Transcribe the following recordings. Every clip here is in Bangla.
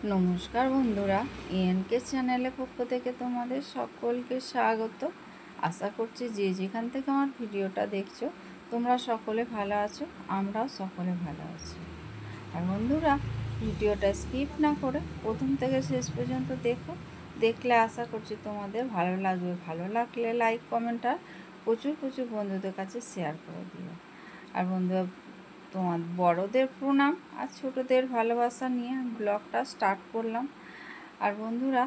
নমস্কার বন্ধুরা, এএনকে চ্যানেলের পক্ষ থেকে তোমাদের সকলকে স্বাগত। আশা করছি যে যেখান থেকে আমার ভিডিওটা দেখছো তোমরা সকলে ভালো আছো, আমরাও সকলে ভালো আছি। আর বন্ধুরা, ভিডিওটা স্কিপ না করে প্রথম থেকে শেষ পর্যন্ত দেখলে আশা করছি তোমাদের ভালো লাগবে। ভালো লাগলে লাইক, কমেন্ট আর প্রচুর প্রচুর বন্ধুদের কাছে শেয়ার করে দিও। আর বন্ধুরা, তোমার বড়দের প্রণাম আর ছোটদের ভালোবাসা নিয়ে ব্লগটা স্টার্ট করলাম। আর বন্ধুরা,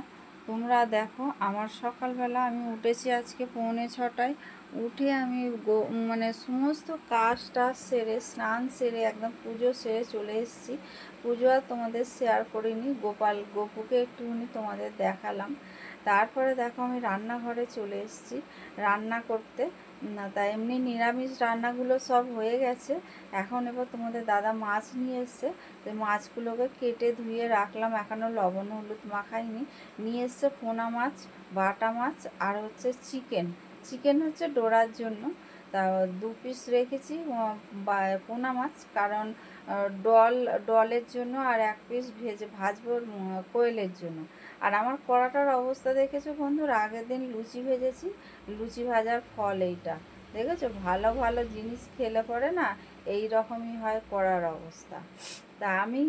তোমরা দেখো, আমার সকালবেলা আমি উঠেছি আজকে 5:45টায়। উঠে আমি সমস্ত কাজটা সেরে, স্নান সেরে, একদম পুজো সেরে চলে এসেছি। পুজো আর তোমাদের শেয়ার করিনি, গপুকে একটুখানি তোমাদের দেখালাম। তারপরে দেখো আমি রান্নাঘরে চলে এসেছি রান্না করতে। না, তা এমনি নিরামিষ রান্নাগুলো সব হয়ে গেছে। এখন এবার তোমাদের দাদা মাছ নিয়ে এসছে, তো মাছগুলোকে কেটে ধুয়ে রাখলাম, এখনও লবণ হলুদ মাখাইনি। নিয়ে এসছে পোনা মাছ, বাটা মাছ আর হচ্ছে চিকেন হচ্ছে ডোরার জন্য। তা 2 পিস রেখেছি পোনা মাছ, কারণ ডলের জন্য, আর 1 পিস ভাজবো কোয়েলের জন্য। আর আমার কড়াটার অবস্থা দেখেছো বন্ধুরা, আগের দিন লুচি ভেজেছি, লুচি ভাজার ফল এইটা দেখেছো। ভালো ভালো জিনিস খেলে পরে না এই রকমই হয় কড়ার অবস্থা। তা আমি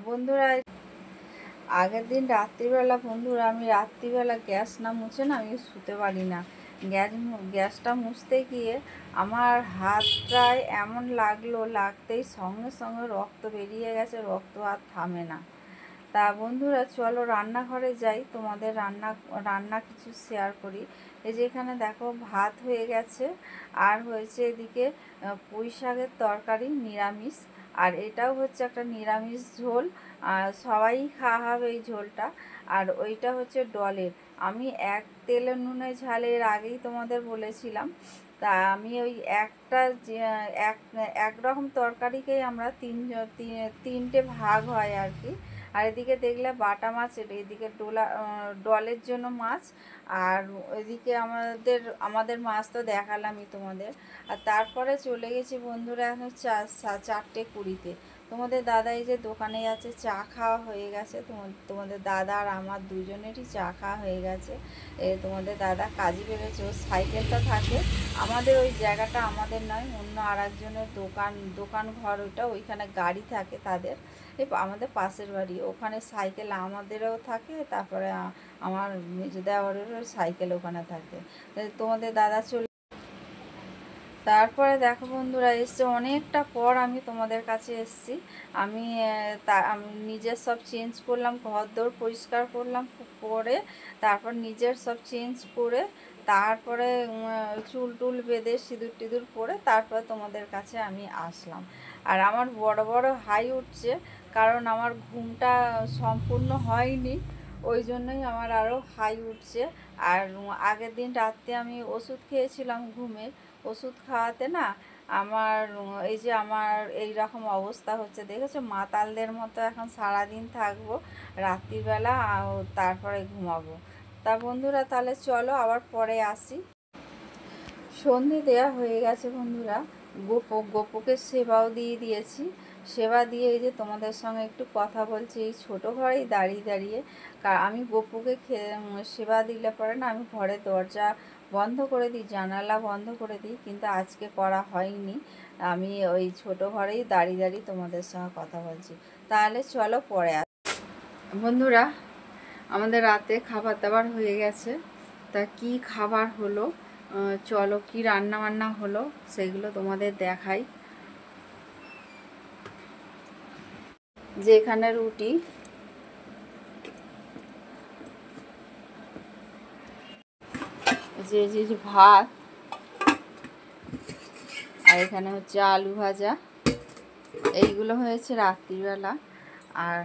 বন্ধুরা, আগের দিন রাত্রিবেলা বন্ধুরা, আমি রাত্রিবেলা গ্যাস না মুছে না আমি শুতে পারি না। গ্যাসটা মুছতে গিয়ে আমার হাতটায় এমন লাগতেই সঙ্গে সঙ্গে রক্ত বেরিয়ে গেছে, রক্ত আর থামে না। তা বন্ধুরা, চলো রান্নাঘরে যাই, তোমাদের রান্না কিছু শেয়ার করি। এই যে এখানে দেখো ভাত হয়ে গেছে, আর হয়েছে এদিকে পুঁই শাকের তরকারি নিরামিষ, আর এটাও হচ্ছে একটা নিরামিষ ঝোল। আর সবাই খাওয়া হবে এই ঝোলটা। আর ওইটা হচ্ছে ডলের। আমি এক তেলে নুনে ঝালের আগেই তোমাদের বলেছিলাম। তা আমি ওই এক এক রকম তরকারিকেই আমরা তিনটে ভাগ হয় আর কি। আর এদিকে দেখলে বাটা মাছ, এদিকে ডলের জন্য মাছ, আর ওইদিকে আমাদের মাছ তো দেখালামই তোমাদের। আর তারপরে চলে গেছি বন্ধুরা এখন 4:20। তোমাদের দাদা এই যে দোকানে যাচ্ছে, চা খাওয়া হয়ে গেছে। তোমাদের দাদা আর আমার দুজনেরই চা খাওয়া হয়ে গেছে। তোমাদের দাদা কাজে বেরোচ্ছে, ওর সাইকেলটা থাকে আমাদের ওই জায়গাটা আমাদের নয়, অন্য আর একজনের দোকান ঘর ওইটা, ওইখানে গাড়ি থাকে তাদের। আমাদের পাশের বাড়ি, ওখানে সাইকেল আমাদেরও থাকে, তারপরে আমার মেজো দেওয়ারেরও সাইকেল ওখানে থাকে। তোমাদের দাদা তারপরে দেখো বন্ধুরা, এসছে অনেকটা পর আমি তোমাদের কাছে এসছি। আমি নিজের সব চেঞ্জ করলাম, ঘরদোর পরিষ্কার করলাম করে, তারপর নিজের সব চেঞ্জ করে, তারপরে চুল টুল বেঁধে সিঁদুর টিঁদুর পরে তারপর তোমাদের কাছে আমি আসলাম। আর আমার বড় বড় হাই উঠছে, কারণ আমার ঘুমটা সম্পূর্ণ হয়নি, ওই জন্যই আমার আরও হাই উঠছে। আর আগের দিন রাত্রে আমি ওষুধ খেয়েছিলাম ঘুমের, ওষুধ খাওয়াতে না আমার এই রকম অবস্থা হচ্ছে দেখেছো। মাতালদের মতো এখন সারাদিন থাকবো, রাত্রিবেলা তারপরে ঘুমাবো। তা বন্ধুরা, তাহলে চলো আবার পরে আসি। সন্ধে দেওয়া হয়ে গেছে বন্ধুরা, গোপুকে সেবাও দিয়ে দিয়েছি। সেবা দিয়ে এই যে তোমাদের সঙ্গে একটু কথা বলছি এই ছোটো ঘরেই দাঁড়িয়ে দাঁড়িয়ে। আমি গোপুকে সেবা দিলে পরে না আমি ঘরের দরজা বন্ধ করে দিই, জানালা বন্ধ করে দিই, কিন্তু আজকে করা হয়নি। আমি ওই ছোটো ঘরেই দাঁড়িয়ে দাঁড়িয়ে তোমাদের সঙ্গে কথা বলছি। তাহলে চলো পরে বন্ধুরা, আমাদের রাতে খাবার দাবার হয়ে গেছে। তা কি খাবার হলো, চলো কি রান্না বান্না হলো সেগুলো তোমাদের দেখাই। যে এখানে রুটি, যে ভাত, আর এখানে হচ্ছে আলু ভাজা, এইগুলো হয়েছে রাত্রিবেলা। আর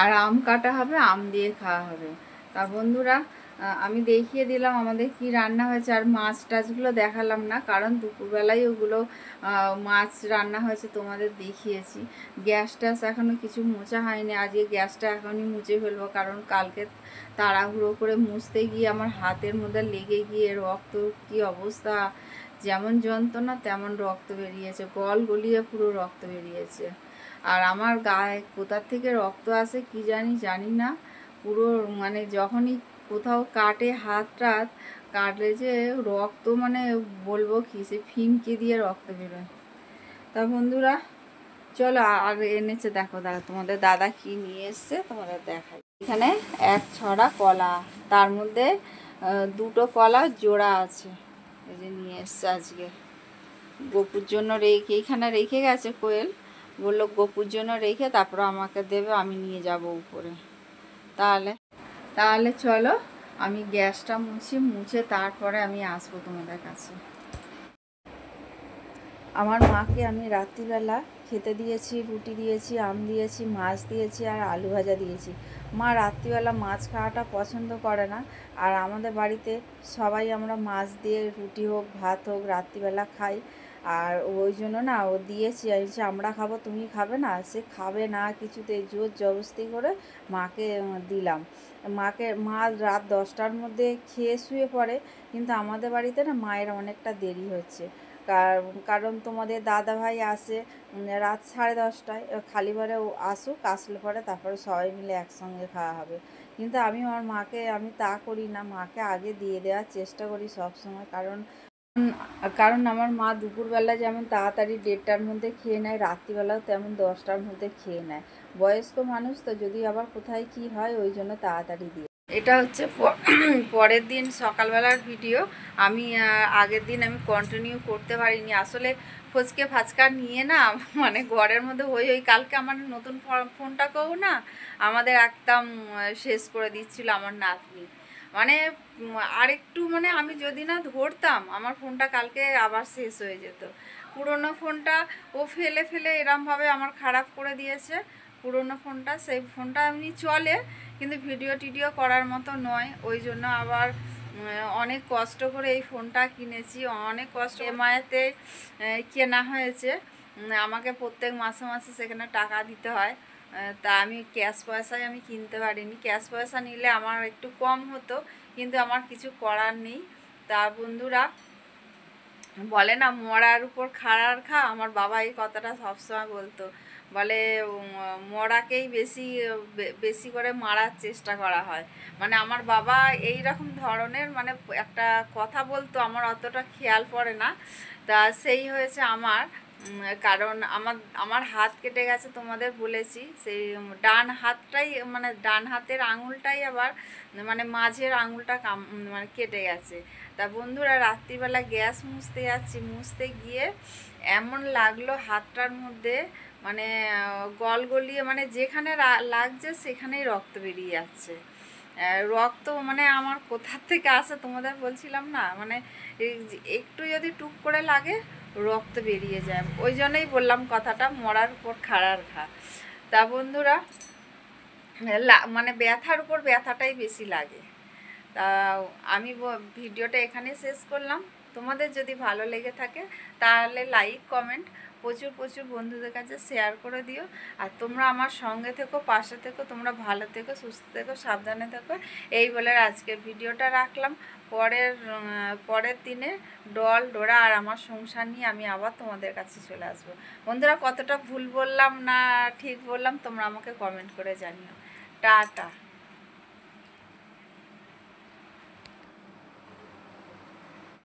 আর আম কাটা হবে, আম দিয়ে খাওয়া হবে। তা বন্ধুরা, আমি দেখিয়ে দিলাম আমাদের কি রান্না হয়েছে, আর মাছ টাছগুলো দেখালাম না, কারণ দুপুরবেলায় ওগুলো মাছ রান্না হয়েছে তোমাদের দেখিয়েছি। গ্যাস ট্যাস এখনও কিছু মোছা হয়নি, আজকে গ্যাসটা এখনই মুছে ফেলবো, কারণ কালকে তাড়াহুড়ো করে মুছতে গিয়ে আমার হাতের মধ্যে লেগে গিয়ে রক্ত কি অবস্থা, যেমন যন্ত্রণা তেমন রক্ত বেরিয়েছে, গলিয়ে পুরো রক্ত বেরিয়েছে। আর আমার গায়ে কোথার থেকে রক্ত আসে কি জানি না, পুরো মানে যখনই কোথাও কাটে হাত টাত কাটলে যে রক্ত মানে বলবো কি, সে ফিনকে দিয়ে রক্ত বেরোয়। তা বন্ধুরা চলো, আর এনেছে দেখো তোমাদের দাদা কি নিয়ে এসছে তোমাদের দেখাই। এখানে এক ছড়া কলা, তার মধ্যে দুটো কলা জোড়া আছে, এই যে নিয়ে এসছে আজকে গপুর জন্য এইখানে রেখে গেছে। কোয়েল বললো গপুর জন্য রেখে তারপর আমাকে দেবে, আমি নিয়ে যাব উপরে। তাহলে তাহলে চলো আমি গ্যাসটা মুছে তারপরে আমি আসবো তোমাদের কাছে। আমার মাকে আমি রাত্রিবেলা খেতে দিয়েছি, রুটি দিয়েছি, আম দিয়েছি, মাছ দিয়েছি আর আলু ভাজা দিয়েছি। মা রাত্রিবেলা মাছ খাওয়াটা পছন্দ করে না, আর আমাদের বাড়িতে সবাই আমরা মাছ দিয়ে রুটি হোক ভাত হোক রাত্রিবেলা খাই। আর ওই জন্য না ও দিয়েছি, আমরা খাবো তুমি খাবে না, সে খাবে না কিছুতে, জোর জবরদস্তি করে মাকে দিলাম। মা রাত 10টার মধ্যে খেয়ে শুয়ে পড়ে, কিন্তু আমাদের বাড়িতে না মায়ের অনেকটা দেরি হচ্ছে। কারণ তোমাদের দাদা ভাই আসে রাত 10:30টায়, খালি পরে ও আসুক, আসলে পরে তারপরে সবাই মিলে একসঙ্গে খাওয়া হবে। কিন্তু আমি আমার মাকে আমি তা করি না, মাকে আগে দিয়ে দেওয়ার চেষ্টা করি সব সময়। কারণ আমার মা দুপুরবেলা যেমন তাড়াতাড়ি 1:30টার মধ্যে খেয়ে নেয়, রাত্রিবেলাও তেমন 10টার মধ্যে খেয়ে নেয়। বয়স্ক মানুষ তো, যদি আবার কোথায় কি হয় ওই জন্য তাড়াতাড়ি দিয়ে। এটা হচ্ছে পরের দিন সকালবেলার ভিডিও। আমি আগের দিন আমি কন্টিনিউ করতে পারিনি, আসলে ফচকে ফাচকা নিয়ে না মানে ঘরের মধ্যে ওই কালকে আমার নতুন ফোনটাকেও না আমাদের একদম শেষ করে দিচ্ছিল আমার নাতনি। মানে আরেকটু মানে আমি যদি না ধরতাম আমার ফোনটা কালকে আবার শেষ হয়ে যেত। পুরনো ফোনটা ও ফেলে ফেলে এরমভাবে আমার খারাপ করে দিয়েছে। পুরনো ফোনটা, সেই ফোনটা এমনি চলে কিন্তু ভিডিও টিডিও করার মতো নয়, ওই জন্য আবার অনেক কষ্ট করে এই ফোনটা কিনেছি, অনেক কষ্ট এমআইতে কেনা হয়েছে। আমাকে প্রত্যেক মাসে মাসে সেখানে টাকা দিতে হয়, তা আমি ক্যাশ পয়সায় আমি কিনতে পারিনি। ক্যাশ পয়সা নিলে আমার একটু কম হতো, কিন্তু আমার কিছু করার নেই। তা বন্ধুরা বলে না মরার উপর খাড়ার খা, আমার বাবা এই কথাটা সবসময় বলতো, বলে মরাকেই বেশি করে মারার চেষ্টা করা হয়। মানে আমার বাবা এই রকম ধরনের মানে একটা কথা বলতো, আমার অতটা খেয়াল পড়ে না। তা সেই হয়েছে আমার, কারণ আমার হাত কেটে গেছে তোমাদের বলেছি, সেই ডান হাতটাই মানে ডান হাতের আঙুলটাই আবার মানে মাঝের আঙুলটা মানে কেটে গেছে। তা বন্ধুরা রাত্রিবেলা গ্যাস মুছতে গিয়ে এমন লাগলো হাতটার মধ্যে, মানে গলিয়ে মানে যেখানে লাগছে সেখানেই রক্ত বেরিয়ে যাচ্ছে। রক্ত মানে আমার কোথার থেকে আসে তোমাদের বলছিলাম না, মানে একটু যদি টুক করে লাগে রক্ত বেরিয়ে যায়। ওই জন্যই বললাম কথাটা, মরার উপর খাড়ার ঘা। তা বন্ধুরা মানে ব্যথার উপর ব্যথাটাই বেশি লাগে। তা আমি ভিডিওটা এখানে শেষ করলাম। তোমাদের যদি ভালো লেগে থাকে তাহলে লাইক কমেন্ট প্রচুর বন্ধুদের কাছে শেয়ার করে দিও। আর তোমরা আমার সঙ্গে থেকো, পাশে থেকো, তোমরা ভালো থেকো, সুস্থ থেকো, সাবধানে থেকো, এই বলে আজকের ভিডিওটা রাখলাম। পরের দিনে ডোরা আর আমার সংসার নিয়ে আমি আবার তোমাদের কাছে চলে আসবো। বন্ধুরা কতটা ভুল বললাম না ঠিক বললাম তোমরা আমাকে কমেন্ট করে জানিও। টাটা।